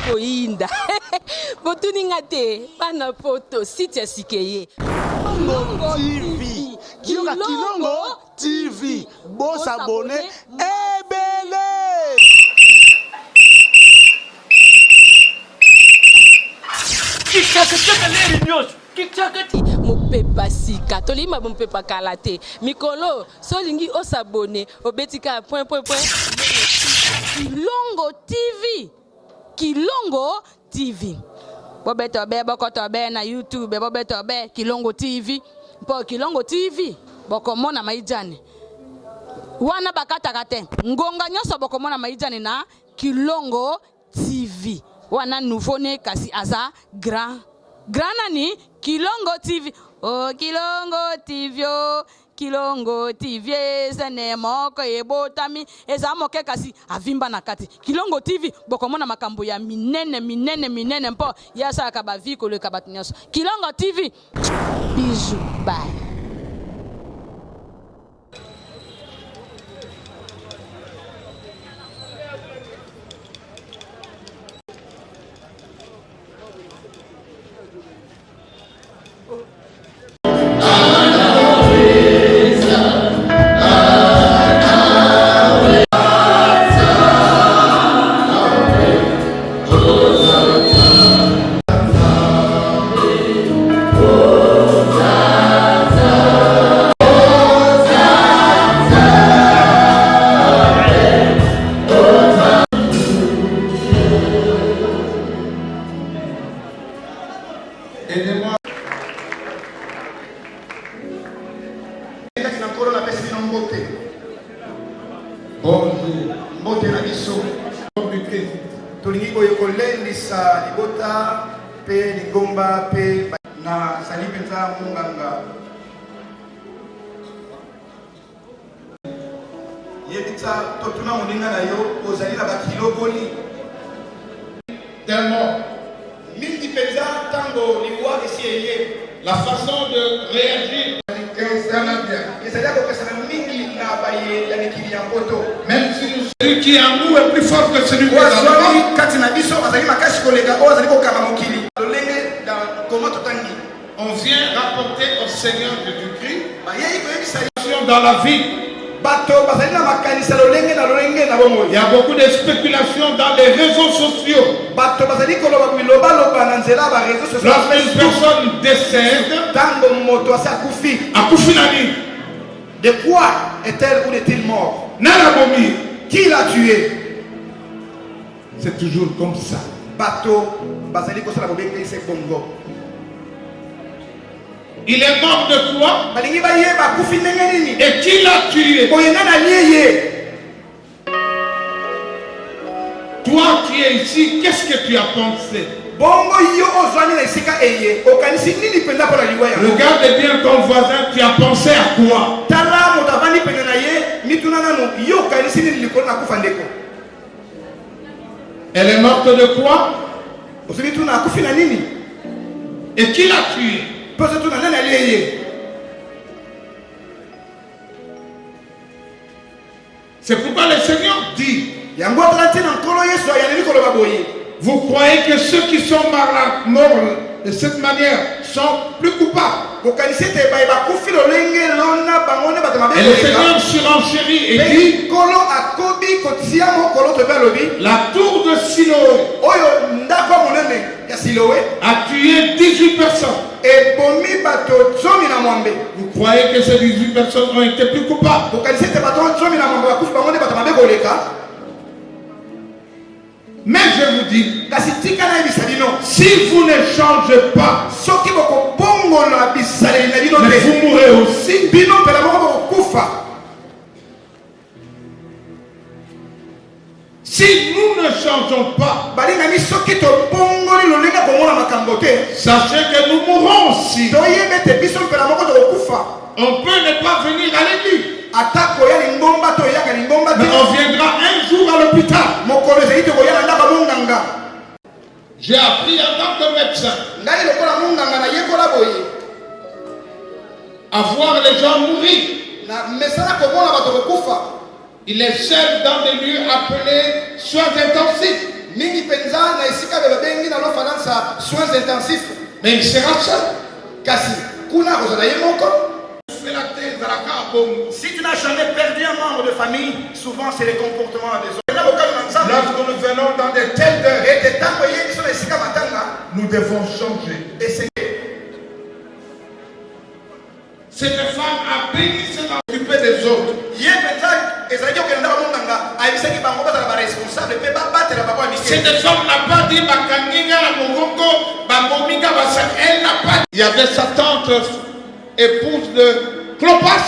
koinda. Botuninga te, bana poto, site sikeye. Kilongo TV. Kilongo TV. Bon s'abonner. Ebele. Mopepa sika tolima mopepa kalate mikolo solingi osabone obetika point Kilongo TV bobeto be bokoto be na YouTube bobeto be Kilongo TV po Kilongo TV bokomona maijane wana bakataka te ngonga nyoso bokomona maijane na Kilongo TV wana nouveau ne kasi aza grand nani Kilongo TV. Oh Kilongo TV, oh Kilongo TV, zene moko ebotami eza moke kasi avimba na kati. Kilongo TV bokomona makambo ya minene mpo yasa akaba viko le kabatinyaso. Kilongo TV. Bisous, bye. Aidez-moi. Bonjour. Mbote na biso. Tolingi boye kolendisa libota pe ligomba pe na sali penza munganga. Yebita totuna moninga na yo ozali na bakilo boni. Tellement. Mingi penza tango liwa esi la façon de réagir. Même si celui qui est en nous est plus fort que celui qui est en nous. On vient rapporter au Seigneur Jésus-Christ dans la vie. Il y a beaucoup de spéculations dans les réseaux sociaux. Lorsqu'une personne décède, de quoi est-elle ou est-il mort? Qui l'a tué? C'est toujours comme ça. Il est mort de quoi? Et qui l'a tué? Toi qui es ici, qu'est-ce que tu as pensé? Regarde bien ton voisin, tu as pensé à quoi? Elle est morte de quoi? Et qui l'a tué? C'est pourquoi le Seigneur dit: vous croyez que ceux qui sont morts de cette manière sont plus coupables? Et le Seigneur surenchérit et dit: la tour de Siloé a tué 18 personnes. Vous croyez que ces 18 personnes ont été plus coupables? Mais je vous dis, si vous ne changez pas, mais vous mourrez aussi. Si nous ne changeons pas, sachez que nous mourrons aussi. On peut ne pas venir à l'église, mais on viendra un jour à l'hôpital. J'ai appris en tant que médecin à voir les gens mourir. Il est seul dans des lieux appelés soins intensifs. mingi penza na esika beba bengi na l'ofalansa soins intensifs. Mais il sera seul. Kasi kuna kozala ye moko. Si tu n'as jamais perdu un membre de famille, souvent c'est les comportements des autres. Lorsque nous venons dans de telles heures, nous devons changer. Cette femme a béni s'occuper des autres. Cette femme n'a pas dit elle n'a pas dit. Il y avait sa tante épouse de Clopas.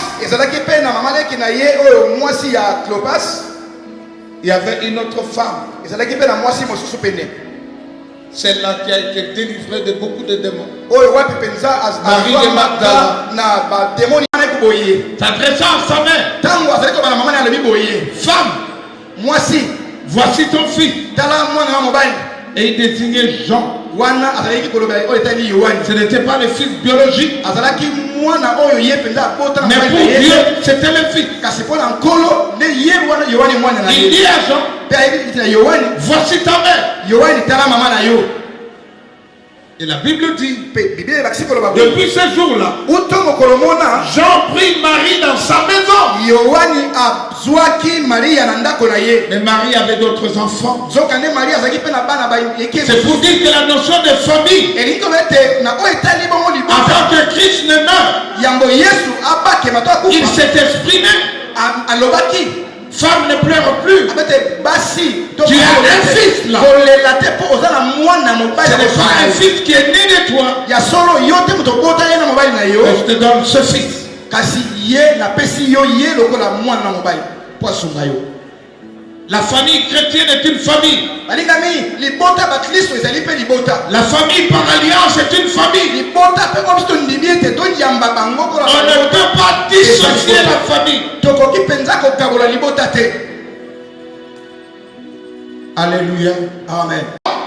Il y avait une autre femme. Celle-là qui a été délivrée de beaucoup de démons. Marie de Magdala. S'adressant à sa mère. Femme, voici ton fils. Et il désignait Jean. Ce n'était pas le fils biologique. Mais pour Dieu, c'était le fils. Il dit à Jean, voici ta mère. Et la Bible dit, depuis ce jour-là, Jean prit Marie dans sa maison. Mais Marie avait d'autres enfants. C'est pour dire que la notion de famille, avant que Christ ne meure, il s'est exprimé. Femme ne pleure plus. Tu as un fils là. Ce n'est pas un fils qui est né de toi. Je te donne ce fils. La famille chrétienne est une famille. La famille par alliance est une famille. On ne peut pas dissocier la famille. Alléluia. Amen.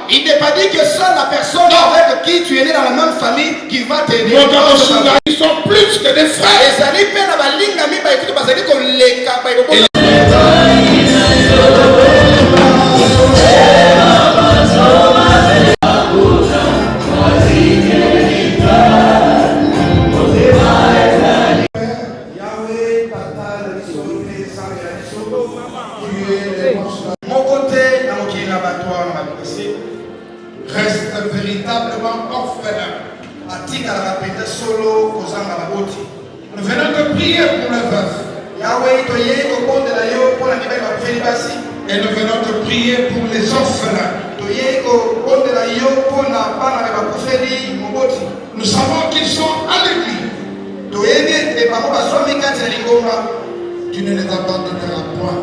Il n'est pas dit que seule la personne avec qui tu es né dans la même famille qui va t'aider. Ils sont plus que des frères. Reste véritablement orphelin. Nous venons de prier pour les veufs. Et nous venons de prier pour les orphelins. Nous savons qu'ils sont à l'église. Tu ne les abandonneras point.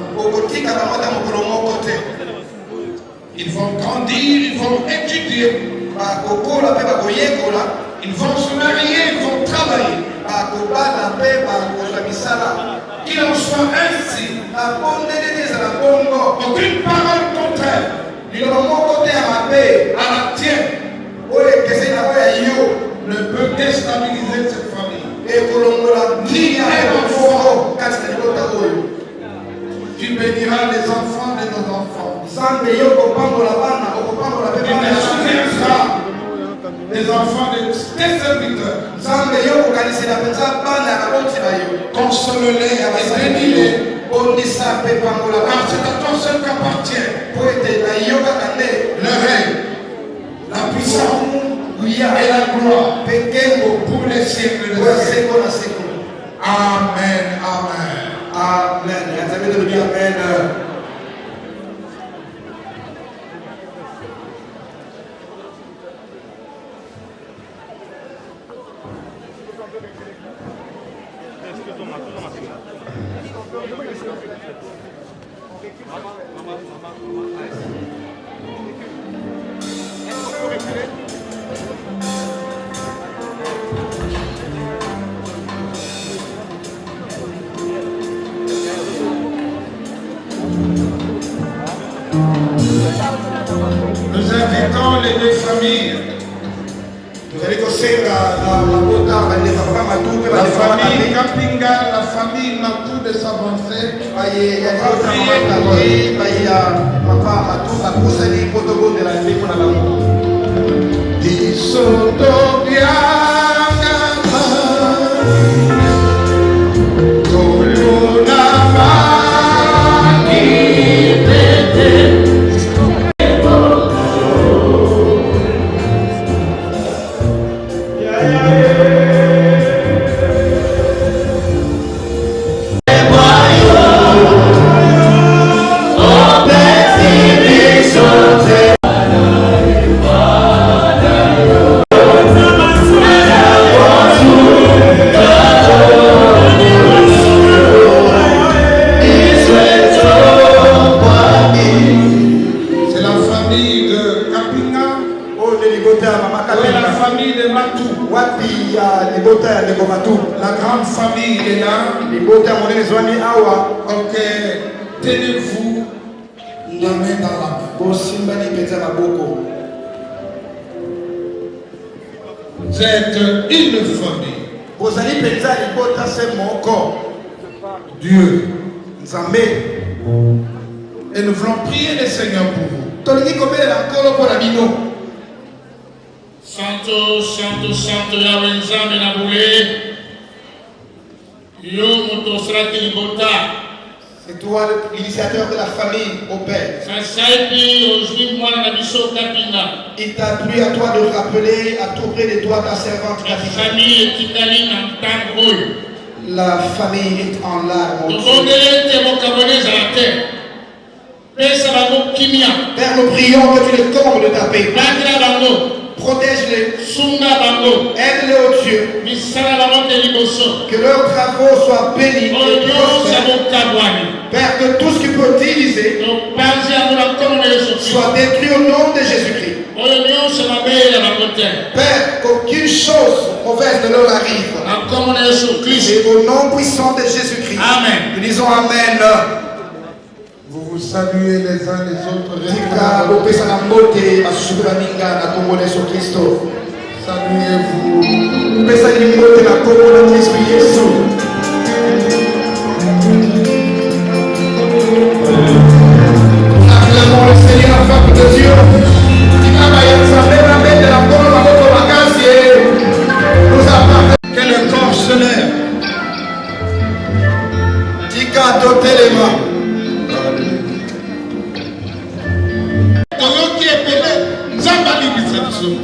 Ils vont grandir, ils vont étudier. Ils vont se marier, ils vont travailler. Qu'il en soit ainsi. Aucune parole contraire à la tienne ne peut déstabiliser cette famille. Ni un enfant. Tu béniras les enfants de nos enfants. Tu te souviendras des enfants de tes serviteurs. Console-les et bénis-les. Car c'est à toi seul qu'appartient le règne, la puissance et la gloire pour les siècles des siècles. Amen. Amen. Amen. Nous invitons les deux familles La famille Kapinga, la famille Matou de s'avancer. La grande famille est là. Ok, tenez-vous la main dans la main. Vous êtes une famille. Dieu. Et nous voulons prier le Seigneur pour vous. Santo, Santo, Santo, Yahweh Nzambe na boule. Yo moto sraki libota. C'est toi l'initiateur de la famille au Père. Il t'a plu à toi de rappeler à tout près de toi ta servante Kapinga. La famille est en larmes. Père, nous prions que tu les combles de ta paix. Protège-les, aide-les au Dieu, que leurs travaux soient bénis, Père, que tout ce qui peut diviser soit détruit au nom de Jésus-Christ. Père, qu'aucune chose mauvaise ne leur arrive. Et au nom puissant de Jésus-Christ, nous disons Amen. Vous vous saluez les uns les autres. Acclamons le Seigneur, la femme de Dieu. Que le corps se lève. Tika doté les mains.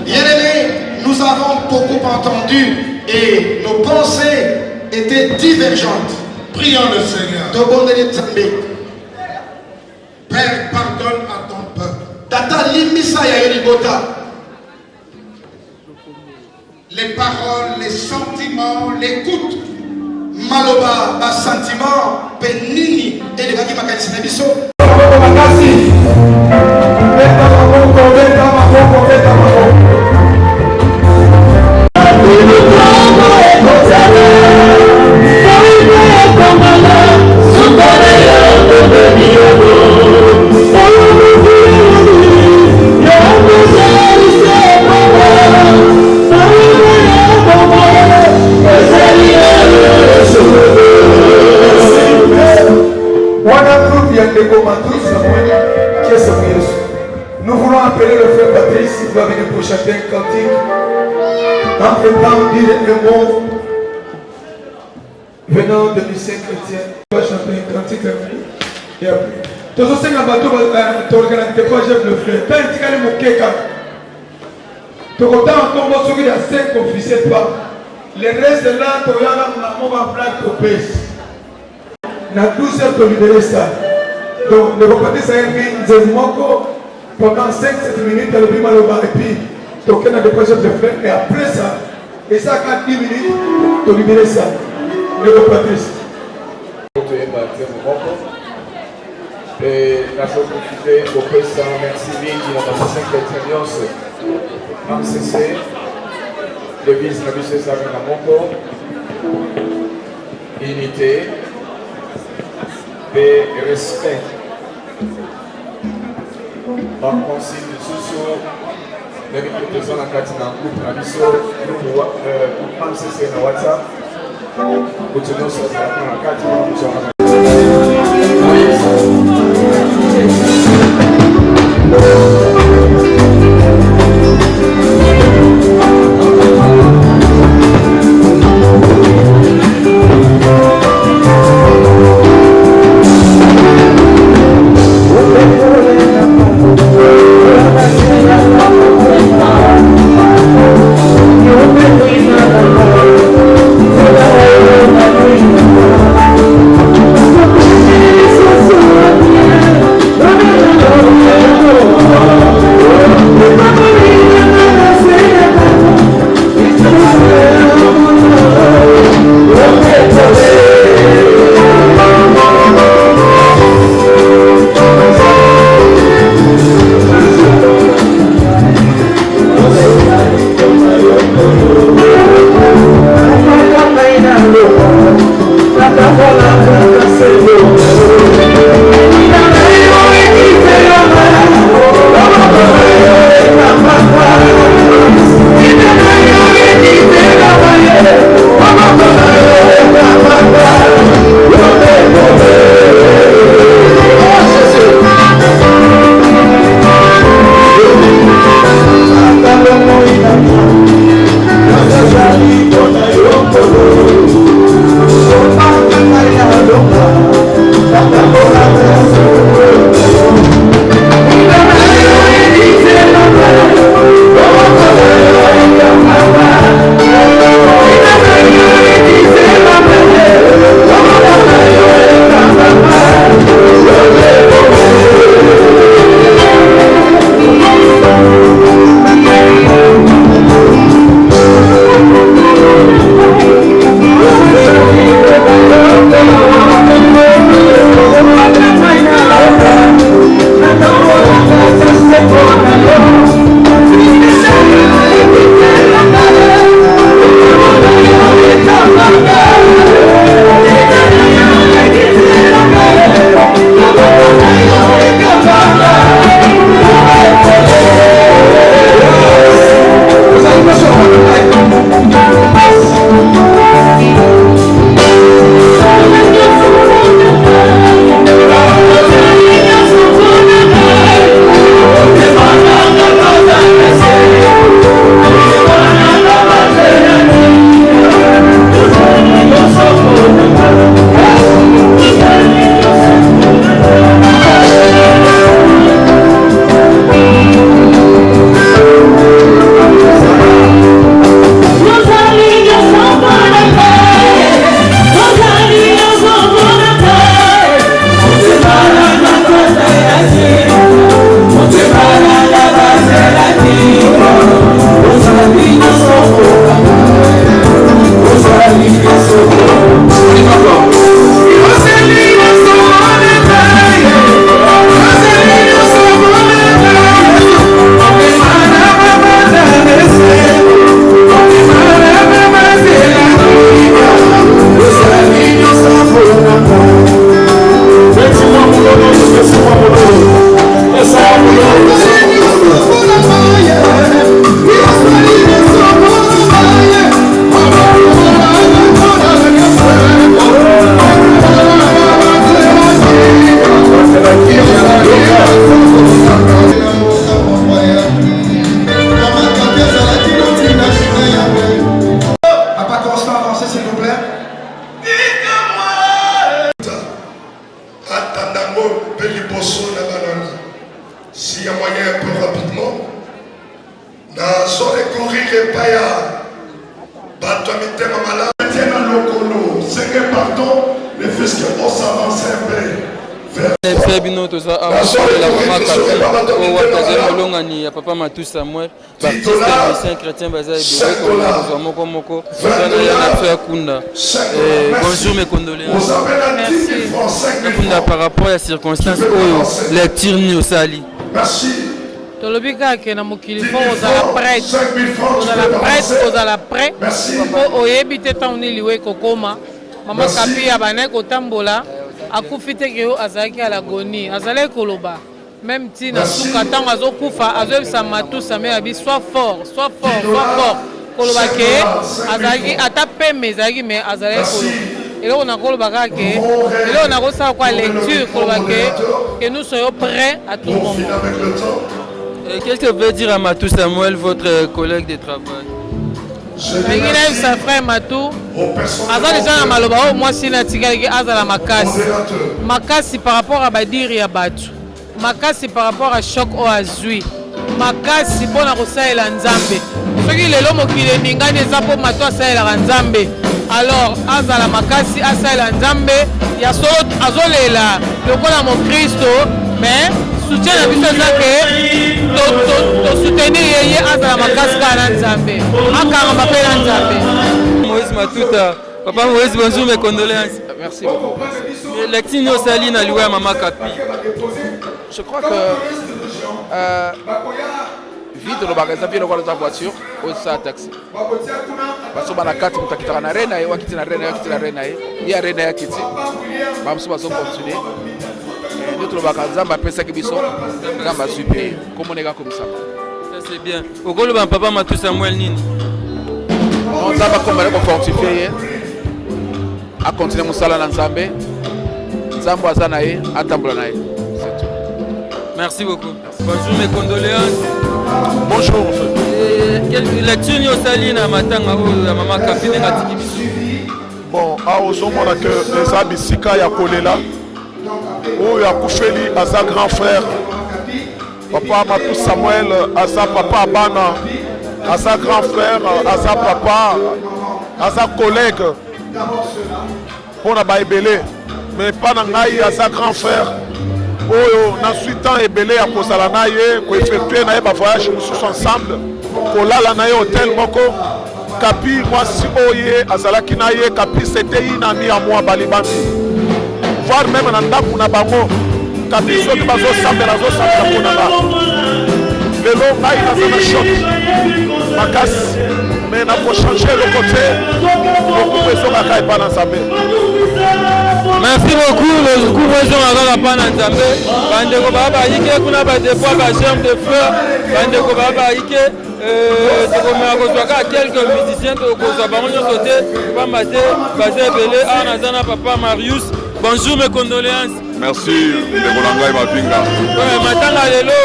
Bien-aimés, nous avons beaucoup entendu et nos pensées étaient divergentes. Prions le Seigneur. Père, pardonne à ton peuple. Les paroles, les sentiments, l'écoute. Maloba, bas sentiment, penini, et les gars qui Nous voulons appeler le frère Patrice, il va venir pour chanter un cantique. Entre-temps, dire le mot venant de lycée chrétien. On va chanter un cantique et après. Tous ceux qui ont bateau, tu organises quoi, j'aime le frère. Tant que tu as mon kéka. Tu as encore ceux qui ont 5 officiels pas. Le reste de là, tu as on va plaque au pays. Na 12 heures, tu libérer ça. Donc, le repas ça a pendant 5-7 minutes, tu as le prix maloba et puis tu as des projets de frère. Et après ça, et ça, 4-10 minutes, tu as libéré ça. Le repas et la chose que pour que ça merci bien qui a passé 5 expériences en CC devise la bise ça na moko unité et respect par concile sous ndenge toza na kati na groupe na biso groupe MCC na WhatsApp kutu nyonso ezalaka na kati wana mozala Papa Matou Samuel, baptiste musicien chrétien basé à Moko. Bonjour mes condoléances. Merci. Par rapport à la circonstance où les tirs au Sali. Merci. Tolobika ke na mokilifo ozala prêtre. Ozala prêtre. Po oyebite tauni liwe kokoma. Mama kapi ya bane kotambola. Akufite ke azaki à l'agonie. Azale koloba. même ntina suka ntango azokufa azoyebisa matusa me abi sois fort koloba ke azalaki ata peme ezalaki me azalaki koloba eloko nakoloba kaka ke eloko nakosala kwa lecture koloba ke nous soyons prêts à tout moment. Qu'est-ce que veut dire à Matou Samuel, votre collègue de travail? Engina sa frère Matou aza déjà na maloba o mwasi na tikalaki azala makasi par rapport à badiri ya bato, makasi par rapport à choc o azwi, makasi mpona kosalela nzambe. Soki lelo mokili eningani eza mpo Matou asalelaka nzambe, alors azala makasi asalela nzambe ya solo azolela lokola mokristo, mais soutien na biso eza ke tosoutenir yeye azala makasi kaka na nzambe akangama mpe na nzambe. Moïse Matuta, papa Moïse, bonjour, mes condoléances. Merci beaucoup. Lectine Osali na liwa Mama Kapi. Je crois que vite le magasin vient de la voiture ou ça taxi. Parce que na kati mutakitaka na rena ye wakiti na rena yakiti na rena ye ya rena yakiti bamso bazo continuer. Notre bagazamba pesa kibiso ngamba super comme nega comme ça. Ça c'est bien. Okolo ba papa Matou Samuel nini? On zamba comme ba fortifier a continuer musala na nzambe. Nzambo azana ye atambola na ye. Merci beaucoup. Bonjour, mes condoléances. Bonjour. Quelle lecture ni osali na matanga o ya Mama Kapi na tiki biso? Bon, a ozomona que eza bisika ya kolela oyo akufeli aza grand frère papa Matou Samuel aza papa abana aza grand frère aza papa aza collègue mpona baebele mais mpa na ngai aza grand frère oyo nazwi temps ebele ya kozala na ye koeffectue na ye bavoyage mosusu ensemble kolala na ye hotel moko. Kapi mwasi oye azalaki na ye Kapi c'était inami ya mwa balibandi voir même na ndako na bango Kapi soki bazosambela mpona lelo ngai naza na shok makasi mais nakochange eloko te lokumu ezongaka epa na nzambe. Merci beaucoup. Le cours ezongaka epa na nzambe bandeko baa bayike kuna badepo ya bachambre de fleur bandeko baa bayike tokomela kozwa kaka quelques musiciens tokozwa bango nyonso te pamba te baza ebele awa naza na papa Marius. Bonjour, mes condoléances. Merci, Dekolanga et Mapinga. Matanga lelo,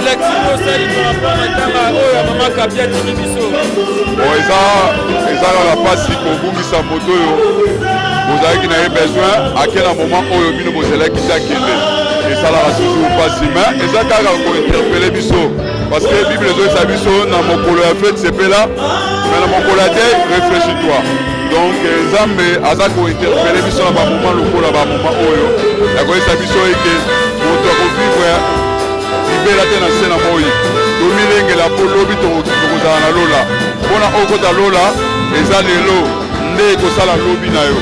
l'exil osali par rapport à Matanga oyo Mama Kapi atiki biso. Bon, eza la pasi kobungisa moto oyo bozalaki na ye besoin ake na moment oyo bino bozalaki te akende esalaka toujours pasi mais eza kaka kointerpele biso parce que Bible ezoyesa biso na mokolo ya fete sepela mais na mokolo ya te réfléchis-toi. Donc Nzambe aza kointerpele biso na bamoma lokola bamoma oyo yakoyesa biso eke moto akovivre libela te na se na moi tomilengela mpo lobi tokozala na lola mpona okota lola eza lelo nde ekosala lobi na yo.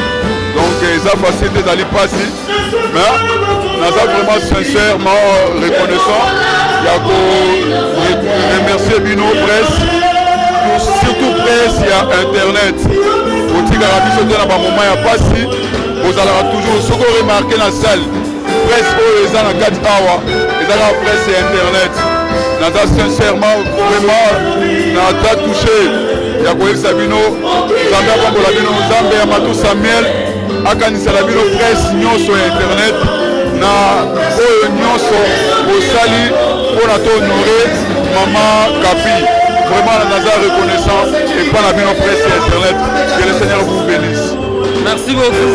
Donc eza facile ezali pasi mais naza vraiment sincèrement reconnaissant ya koremercier bino presse surtout presse ya internet otikaka biso te na bamoma ya pasi ozalaka toujours soki oremarke na salle presse oyo eza na kati awa ezalaka presse ya internet naza sincèrement vraiment naza touché ya koyebisa bino nzambe akombola bino nzambe ya Matou Samuel akanisala bino presse nyonso ya internet na oyo nyonso osali mpona tohonore Mama Kapi. Vraiment, naza reconnaissant et pas la bien presse et internet. Que le Seigneur vous bénisse. Merci beaucoup.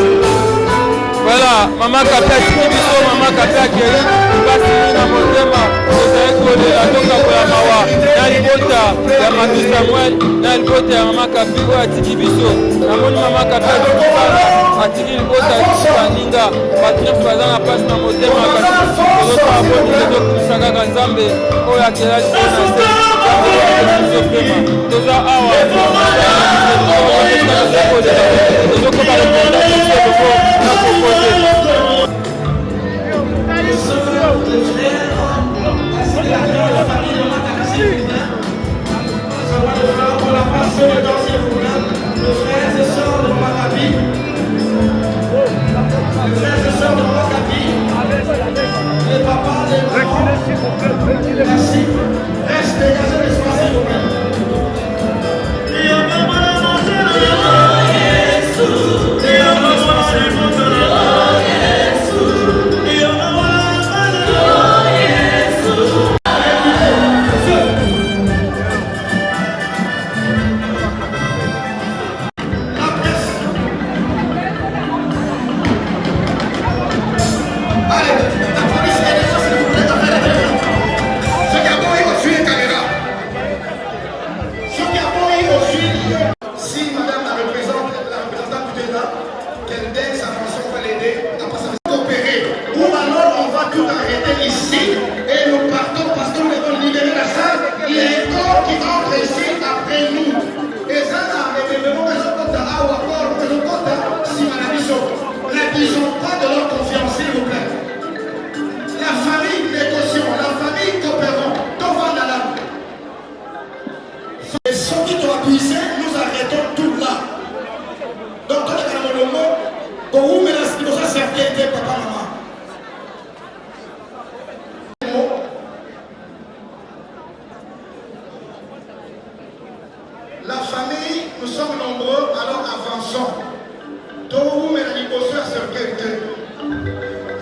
Voilà, Mama Kapi atiki biso, Mama Kapi akeli kasi na motema ozali kolela tokabola mawa na libota ya Matou Samuel na libota ya Mama Kapi oyo atiki biso. Namoni Mama Kapi atiki bana atiki libota atiki baninga batref baza na place na motema kasi tozotala boni ezokumisa kaka Nzambe oyo akela liso na se toza awa tozokoba rekomandation loko na proposer. Les papas, les Merci. Reste, dégagez l'espace, s'il vous plaît. La famille, nous sommes nombreux, alors avançons. Tout mais la négociation sur quelqu'un.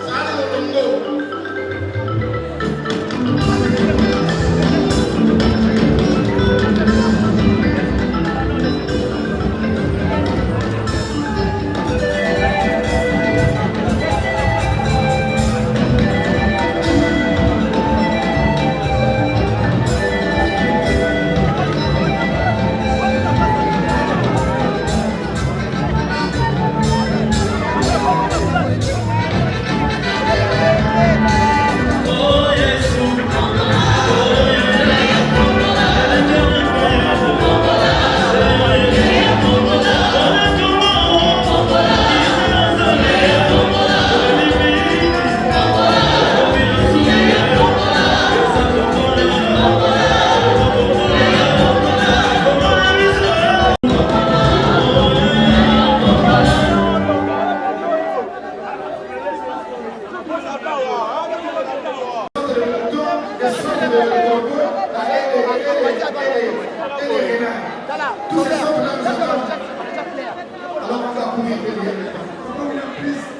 Ça a le longo.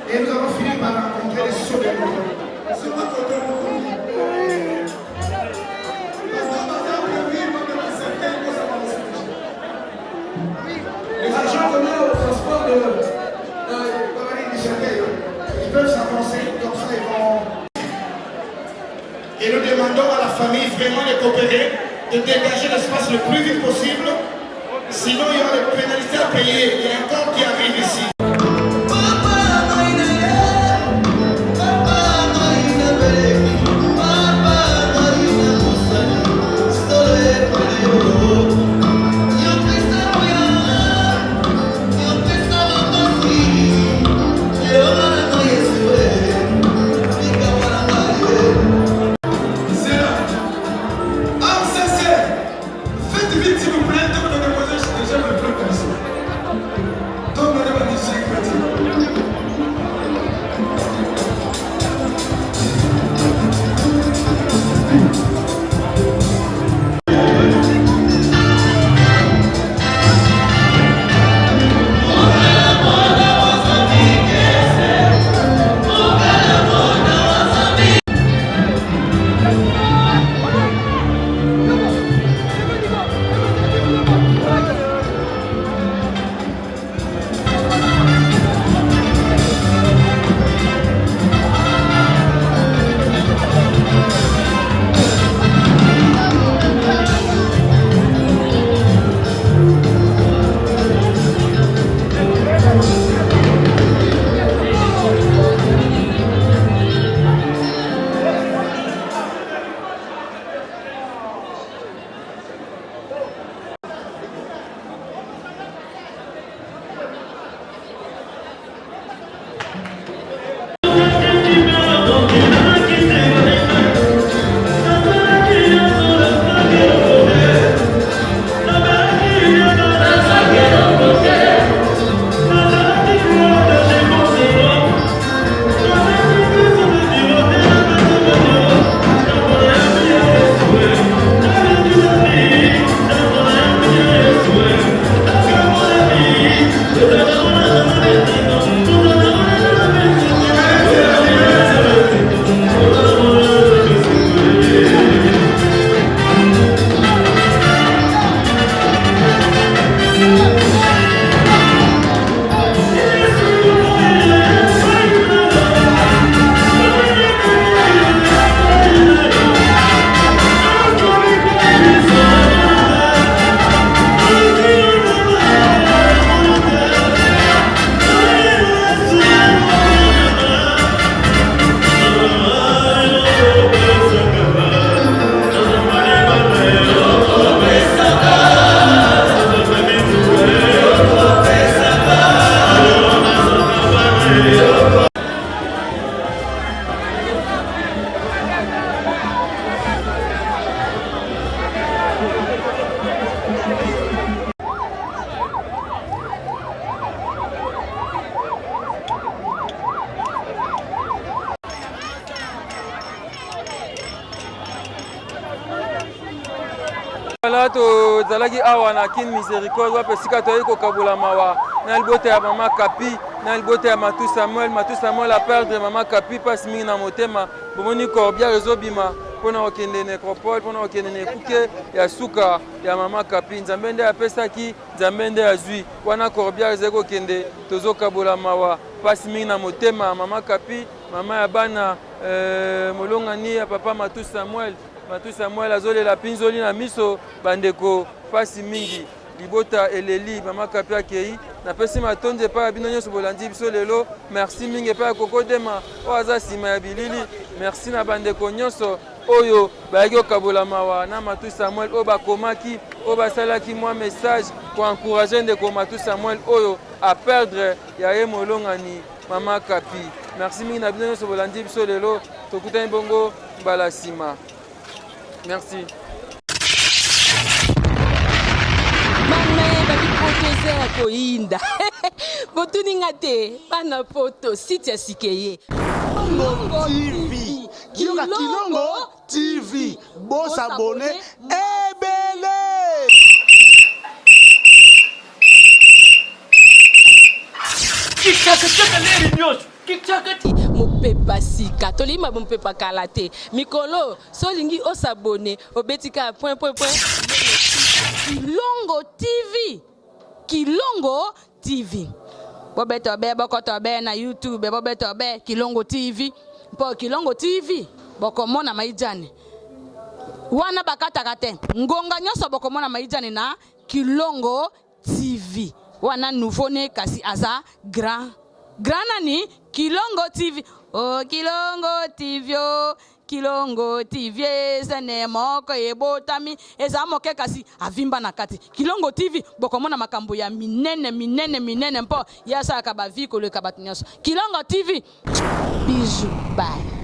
Et nous avons fini par rencontrer les sous de l'eau. C'est pas trop de les agents donnés au transport de ils peuvent s'avancer, comme ça ils vont. Et nous demandons à la famille vraiment de coopérer, de dégager l'espace le plus vite possible. Sinon, il y aura des pénalités à payer. Il y a un corps qui arrive ici. Faites vite s'il vous plaît, donc on a déposé déjà le plan comme ça. Donc on a déposé nga tozalaki awa na kin miséricorde wape esika toyei kokabola mawa na libota ya mama Kapi na libota ya Matou Samuel a perdre mama Kapi mpasi mingi na motema bomoni corbière ezobima mpona kokende nécropole mpona kokende na ekuke ya suka ya mama Kapi nzambe nde apesaki nzambe nde azwi wana corbière ezali kokende tozokabola mawa mpasi mingi na motema mama Kapi mama ya bana molongani ya papa Matou Samuel azolela pinzoli na miso bandeko pasi mingi libota eleli mama Kapi akei napesi matondi epai ya bino nyonso bolandi biso lelo merci mingi epai ya kokodema oyo aza nsima ya bilili merci na bandeko nyonso oyo bayaki kokabola mawa na Matou Samuel oyo bakomaki oyo basalaki mwa message koencourage ndeko Matou Samuel oyo aperdre ya ye molongani mama Kapi merci mingi na bino nyonso bolandi biso lelo tokutani bongo mbala nsima merci. Potozea koinda botuninga te bana poto site ya sikeye Kilongo TV Kilongo TV Boss abonné ebele kikaka leri nyosho kikaka mopepa sika tolima mopepa kala te mikolo solingi osabone obetika point Kilongo TV bobeto be bokoto be na YouTube bobeto be Kilongo TV mpo Kilongo TV bokomona maijane wana bakataka te ngonga nyonso bokomona maijane na Kilongo TV wana nouveau ne kasi aza grand nani Kilongo TV oh Kilongo TV oh Kilongo TV zene moko ebotami eza moke kasi avimba na kati Kilongo TV bokomona makambo ya minene mpo yasa ka ba vie ko le kabat nyonso Kilongo TV bisous bye.